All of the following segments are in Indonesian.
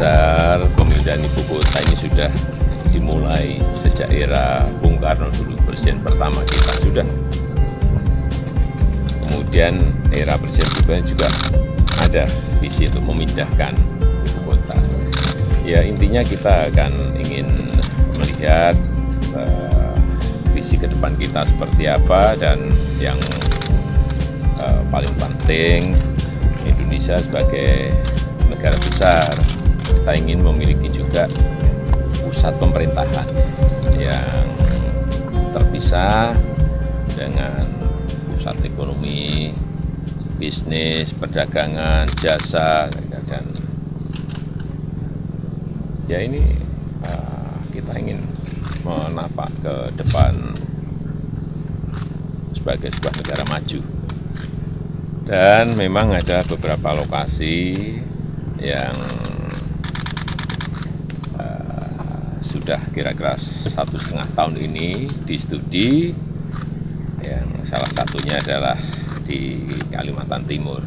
besar pemindahan ibu kota ini sudah dimulai sejak era Bung Karno dulu, presiden pertama kita sudah. Kemudian era presiden berikutnya juga ada visi untuk memindahkan ibu kota. Ya intinya kita akan ingin melihat visi ke depan kita seperti apa, dan yang paling penting Indonesia sebagai negara besar, kita ingin memiliki juga pusat pemerintahan yang terpisah dengan pusat ekonomi, bisnis, perdagangan, jasa, dan ya ini kita ingin menapak ke depan sebagai sebuah negara maju. Dan memang ada beberapa lokasi yang sudah kira-kira 1,5 tahun ini di-studi, yang salah satunya adalah di Kalimantan Timur,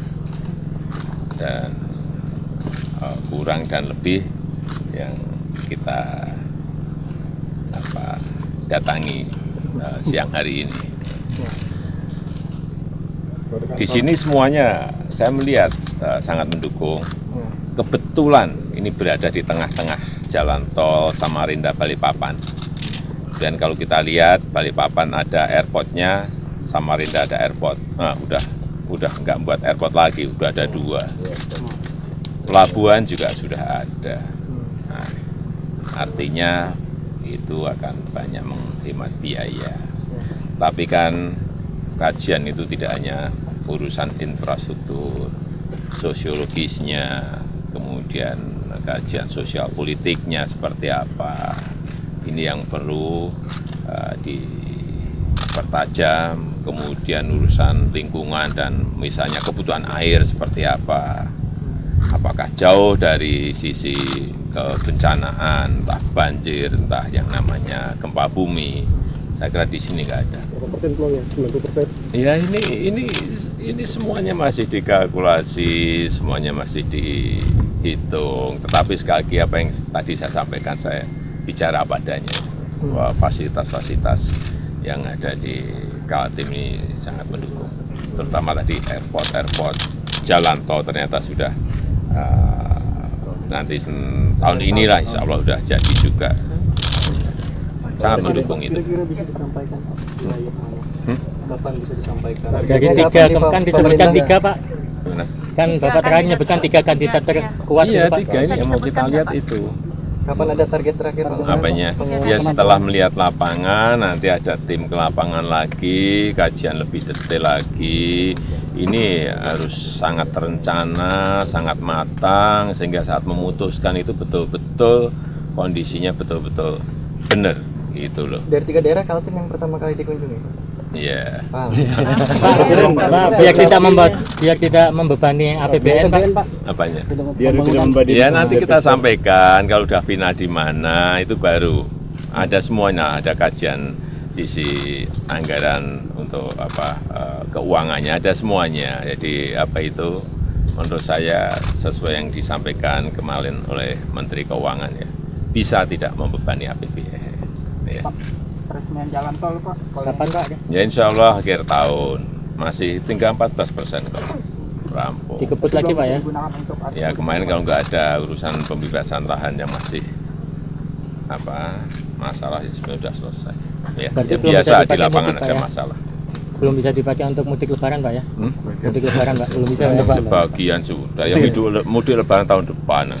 dan kurang dan lebih yang kita datangi siang hari ini. Di sini semuanya saya melihat sangat mendukung. Kebetulan ini berada di tengah-tengah jalan tol Samarinda Balikpapan. Dan kalau kita lihat Balikpapan ada airportnya, Samarinda ada airport. Nah, udah nggak buat airport lagi, udah ada 2. Pelabuhan juga sudah ada. Nah, artinya itu akan banyak menghemat biaya. Tapi kan kajian itu tidak hanya urusan infrastruktur, sosiologisnya, kemudian kajian sosial politiknya seperti apa. Ini yang perlu dipertajam, kemudian urusan lingkungan dan misalnya kebutuhan air seperti apa. Apakah jauh dari sisi kebencanaan, entah banjir, entah yang namanya gempa bumi. Saya kira di sini nggak ada. Berapa persen peluangnya? 90%? Ya ini semuanya masih dikalkulasi, semuanya masih dihitung. Tetapi sekali lagi apa yang tadi saya sampaikan, saya bicara apa adanya. Bahwa fasilitas-fasilitas yang ada di Kaltim ini sangat mendukung. Terutama tadi airport, jalan tol ternyata sudah nanti tahun inilah insya Allah sudah jadi juga. Sangat mendukung itu. Kira-kira bisa disampaikan wilayah mana? Kapan bisa disampaikan? Dari 3 kan disebutkan 3 Pak. Gimana? Kan Bapak terakhir menyebutkan 3 kandidat terkuat Iya, Pak. 3 ini yang mau kita lihat itu. Kapan ada target terakhir Pak? Apanya? Ya setelah melihat lapangan, nanti ada tim ke lapangan lagi, kajian lebih detail lagi. Ini harus sangat terencana, sangat matang, sehingga saat memutuskan itu betul-betul kondisinya betul-betul benar, gitu loh. Dari 3 daerah Kaltim yang pertama kali dikunjungi Pak? Iya. Pak, biar tidak membebani APBN Pak. Apanya? biar tidak membebani. Ya nanti kita sampaikan kalau udah final di mana, itu baru ada semuanya, ada kajian sisi anggaran untuk keuangannya, ada semuanya. Jadi apa itu menurut saya sesuai yang disampaikan kemarin oleh Menteri Keuangan, ya bisa tidak membebani APBN. Ya. Peresmian jalan tol Pak? Kapan Pak? Ya insya Allah akhir tahun, masih tinggal 14% kalau rampung. Dikebut lagi Pak ya? Ya kemarin kalau nggak ada urusan pembebasan lahan yang masih masalah, ya sebenarnya sudah selesai. Ya, Berarti yang belum biasa bisa di dipakai lapangan mudik, ada Pak, ya? masalah. Belum bisa dipakai untuk mudik lebaran Pak ya? Mudik lebaran Pak, belum bisa ya? Sebagian sudah, yang mudik lebaran tahun depan.